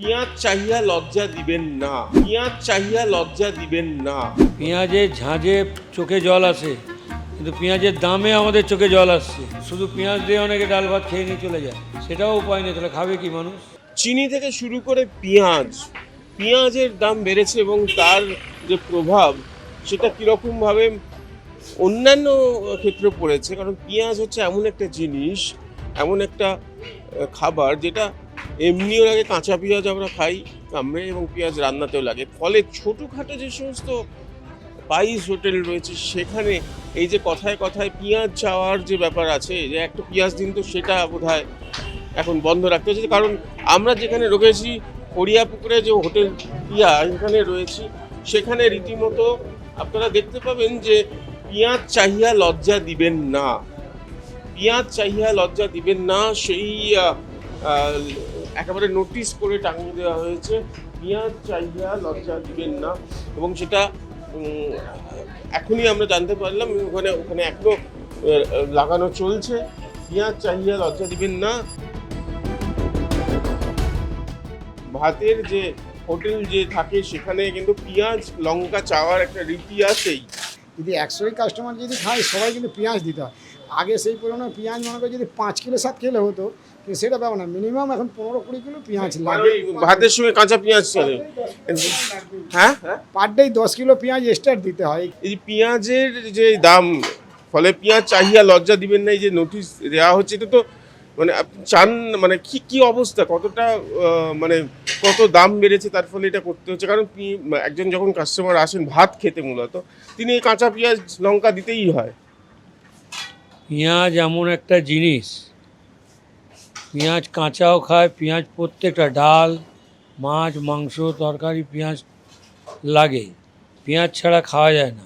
পেঁয়াজ চাহিয়া লজ্জা দিবেন না, পেঁয়াজ চাহিয়া লজ্জা দিবেন না। পেঁয়াজের ঝাঁঝে চোখে জল আসে, কিন্তু পেঁয়াজের দামে আমাদের চোখে জল আসছে। শুধু পেঁয়াজ দিয়ে অনেকে ডাল ভাত খেয়ে নিয়ে চলে যায়, সেটাও উপায় নেই। তাহলে খাবে কি মানুষ? চিনি থেকে শুরু করে পেঁয়াজের দাম বেড়েছে এবং তার যে প্রভাব সেটা কীরকমভাবে অন্যান্য ক্ষেত্রে পড়েছে। কারণ পেঁয়াজ হচ্ছে এমন একটা জিনিস, এমন একটা খাবার যেটা এমনিও লাগে। কাঁচা পেঁয়াজ আমরা খাই কামড়ে, এবং পেঁয়াজ রান্নাতেও লাগে। ফলে ছোটোখাটো যে সমস্ত স্পাইস হোটেল রয়েছে সেখানে এই যে কথায় কথায় পেঁয়াজ চাওয়ার যে ব্যাপার আছে, যে একটা পেঁয়াজ দিন, তো সেটা বোধহয় এখন বন্ধ রাখতে হচ্ছে। কারণ আমরা যেখানে রয়েছি হরিয়াপুকুরে যে হোটেল পেঁয়াজ এখানে রয়েছি, সেখানে রীতিমতো আপনারা দেখতে পাবেন যে পেঁয়াজ চাহিয়া লজ্জা দিবেন না, পেঁয়াজ চাহিয়া লজ্জা দিবেন না, সেই একেবারে নোটিশ করে টাঙিয়ে দেওয়া হয়েছে, পেঁয়াজ চাহিয়া লজ্জা দিবেন না। এবং সেটা এখনই আমরা জানতে পারলাম, ওখানে এখনো লাগানো চলছে, পেঁয়াজ চাহিয়া লজ্জা দিবেন না। ভাতের যে হোটেল যে থাকে সেখানে কিন্তু পেঁয়াজ লঙ্কা চাওয়ার একটা রীতি আছেই। যদি 100ই কাস্টমার যদি খায়, সবাই কিন্তু পেঁয়াজ দিতে হয়। আগে সেই পুরোনো পেঁয়াজ মনে করে যদি 5 কিলো 7 কিলো হতো, কিন্তু সেটা ব্যাপার না, মিনিমাম এখন 15-20 কিলো পেঁয়াজ লাগে। ভাতের সঙ্গে কাঁচা পেঁয়াজ চলে। হ্যাঁ, পার ডে 10 কিলো পেঁয়াজ এক্সট্রা দিতে হয়। এই যে পেঁয়াজের যে দাম, ফলে পেঁয়াজ চাহিয়া লজ্জা দিবেন না, এই যে নোটিশ দেওয়া হচ্ছে, এটা তো মানে আপনি চান, মানে কি অবস্থা, কতটা মানে কত দাম বেড়েছে, তার ফলে এটা করতে হচ্ছে। কারণ একজন যখন কাস্টমার আসেন ভাত খেতে, মূলত তিনি কাঁচা পেঁয়াজ লঙ্কা দিতেই হয়। পেঁয়াজ এমন একটা জিনিস, পেঁয়াজ কাঁচাও খায়, পেঁয়াজ প্রত্যেকটা ডাল, মাছ, মাংস, তরকারি পেঁয়াজ লাগে। পেঁয়াজ ছাড়া খাওয়া যায় না।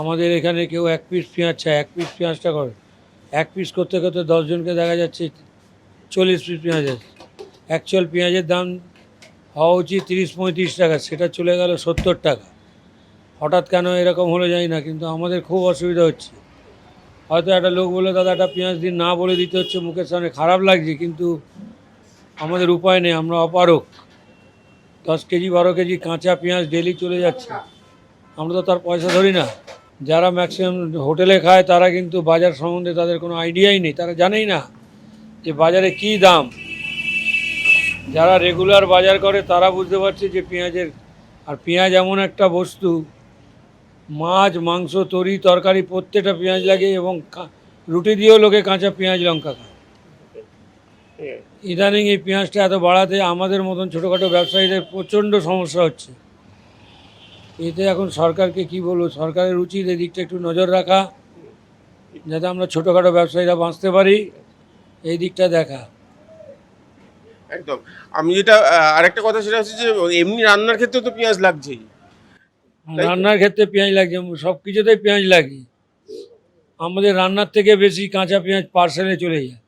আমাদের এখানে কেউ 1 পিস পেঁয়াজ চায়, 1 পিস পেঁয়াজটা করে 1 পিস করতে করতে 10 জনকে দেখা যাচ্ছে 40 পিস পেঁয়াজ আছে। অ্যাকচুয়াল পেঁয়াজের দাম হওয়া উচিত 30-35 টাকা, সেটা চলে গেল 70 টাকা। হঠাৎ কেন এরকম হলো জানি না, কিন্তু আমাদের খুব অসুবিধা হচ্ছে। হয়তো একটা লোক বলে দাদা একটা পেঁয়াজ দিন, না বলে দিতে হচ্ছে, মুখের সামনে খারাপ লাগছে, কিন্তু আমাদের উপায় নেই, আমরা অপারক। 10 কেজি 12 কেজি কাঁচা পেঁয়াজ ডেলি চলে যাচ্ছে, আমরা তো তার পয়সা ধরি না। যারা ম্যাক্সিমাম হোটেলে খায় তারা কিন্তু বাজার সম্বন্ধে তাদের কোনো আইডিয়াই নেই, তারা জানেই না যে বাজারে কী দাম। যারা রেগুলার বাজার করে তারা বুঝতে পারছে যে পেঁয়াজের, আর পেঁয়াজ এমন একটা বস্তু, মাছ, মাংস, তরি, তরকারি প্রত্যেকটা পেঁয়াজ লাগে, এবং রুটি দিয়েও লোকে কাঁচা পেঁয়াজ লঙ্কা খায়। ইদানিং এই পেঁয়াজটা এত বাড়াতে আমাদের মতন ছোটোখাটো ব্যবসায়ীদের প্রচণ্ড সমস্যা হচ্ছে। এতে এখন সরকারকে কি বলবো, সরকারের উচিত এই দিকটা একটু নজর রাখা, যাতে আমরা ছোটোখাটো ব্যবসায়ীরা বাঁচতে পারি, এই দিকটা দেখা। একদম। আমি যেটা আরেকটা কথা, সেটা হচ্ছে যে এমনি রান্নার ক্ষেত্রে তো পেঁয়াজ লাগছেই। রান্নার ক্ষেত্রে পেঁয়াজ লাগছে, সব কিছুতেই পেঁয়াজ লাগে। আমাদের রান্নার থেকে বেশি কাঁচা পেঁয়াজ পার্সেলে চলে যায়।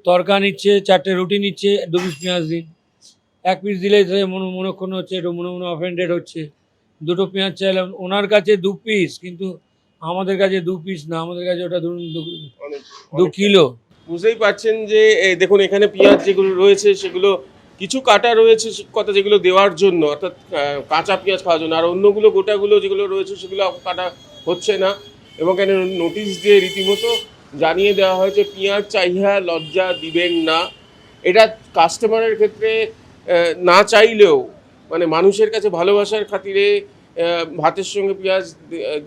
তরকা নিচ্ছে, 4টে রুটি নিচ্ছে, 2 পিস পেঁয়াজ দিন। 1 পিস দিলেই মনোক্ষণ হচ্ছে, একটু মনে অফেন্ডেড হচ্ছে। 2টো পেঁয়াজ চাইলাম, ওনার কাছে 2 পিস, কিন্তু আমাদের কাছে 2 পিস না, আমাদের কাছে ওটা ধরুন 2 কিলো। বুঝতেই পারছেন যে দেখুন এখানে পেঁয়াজ যেগুলো রয়েছে সেগুলো কিছু কাটা রয়েছে কথা, যেগুলো দেওয়ার জন্য, অর্থাৎ কাঁচা পেঁয়াজ খাওয়ার জন্য, আর অন্যগুলো গোটাগুলো যেগুলো রয়েছে সেগুলো কাটা হচ্ছে না। এবং এখানে নোটিশ দিয়ে রীতিমতো জানিয়ে দেওয়া হয়েছে পেঁয়াজ চাহিয়া লজ্জা দিবেন না। এটা কাস্টমারের ক্ষেত্রে না চাইলেও, মানে মানুষের কাছে ভালোবাসার খাতিরে ভাতের সঙ্গে পেঁয়াজ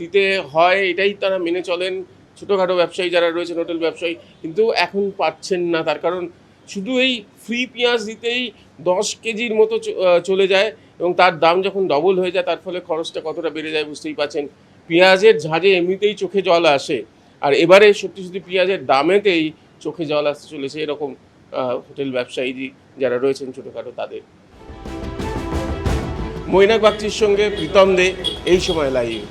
দিতে হয়, এটাই তারা মেনে চলেন ছোটোখাটো ব্যবসায়ী যারা রয়েছেন, হোটেল ব্যবসায়ী। কিন্তু এখন পাচ্ছেন না, তার কারণ শুধু এই ফ্রি পেঁয়াজ দিতেই 10 কেজির মতো চলে যায়, এবং তার দাম যখন ডবল হয়ে যায়, তার ফলে খরচটা কতটা বেড়ে যায় বুঝতেই পারছেন। পেঁয়াজের ঝাঁজে এমনিতেই চোখে জল আসে, আর এবারে সত্যি সত্যি পেঁয়াজের দামেতেই চোখে জল আসতে চলেছে এরকম হোটেল ব্যবসায়ী যারা রয়েছেন ছোটোখাটো তাদের। মৈনাক বাগচির সঙ্গে প্রীতম দে, এই সময় লাইভ।